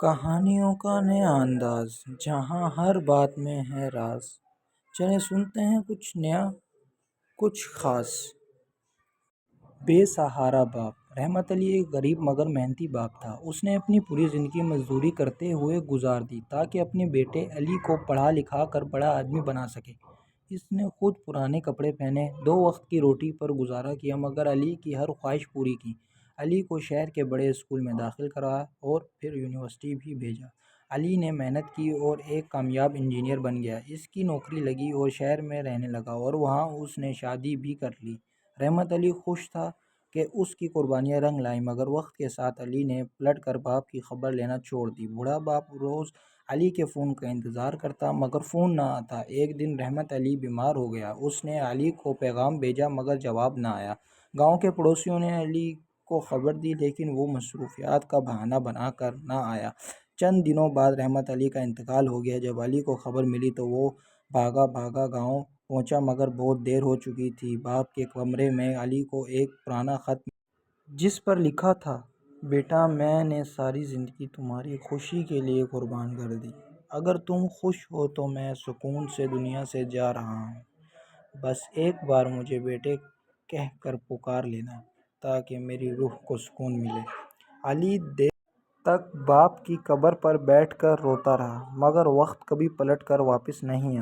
کہانیوں کا نیا انداز، جہاں ہر بات میں ہے راز۔ چلیں سنتے ہیں کچھ نیا، کچھ خاص۔ بے سہارا باپ۔ رحمت علی ایک غریب مگر محنتی باپ تھا۔ اس نے اپنی پوری زندگی مزدوری کرتے ہوئے گزار دی تاکہ اپنے بیٹے علی کو پڑھا لکھا کر بڑا آدمی بنا سکے۔ اس نے خود پرانے کپڑے پہنے، 2 وقت کی روٹی پر گزارا کیا، مگر علی کی ہر خواہش پوری کی۔ علی کو شہر کے بڑے اسکول میں داخل کرایا اور پھر یونیورسٹی بھی بھیجا۔ علی نے محنت کی اور ایک کامیاب انجینئر بن گیا۔ اس کی نوکری لگی اور شہر میں رہنے لگا اور وہاں اس نے شادی بھی کر لی۔ رحمت علی خوش تھا کہ اس کی قربانیاں رنگ لائیں، مگر وقت کے ساتھ علی نے پلٹ کر باپ کی خبر لینا چھوڑ دی۔ بوڑھا باپ روز علی کے فون کا انتظار کرتا، مگر فون نہ آتا۔ ایک دن رحمت علی بیمار ہو گیا۔ اس نے علی کو پیغام بھیجا مگر جواب نہ آیا۔ گاؤں کے پڑوسیوں نے علی کو خبر دی، لیکن وہ مصروفیات کا بہانہ بنا کر نہ آیا۔ چند دنوں بعد رحمت علی کا انتقال ہو گیا۔ جب علی کو خبر ملی تو وہ بھاگا گاؤں پہنچا، مگر بہت دیر ہو چکی تھی۔ باپ کے کمرے میں علی کو ایک پرانا خط ملا، جس پر لکھا تھا: بیٹا، میں نے ساری زندگی تمہاری خوشی کے لیے قربان کر دی۔ اگر تم خوش ہو تو میں سکون سے دنیا سے جا رہا ہوں۔ بس ایک بار مجھے بیٹے کہہ کر پکار لینا تاکہ میری روح کو سکون ملے۔ علی دیر تک باپ کی قبر پر بیٹھ کر روتا رہا، مگر وقت کبھی پلٹ کر واپس نہیں آیا۔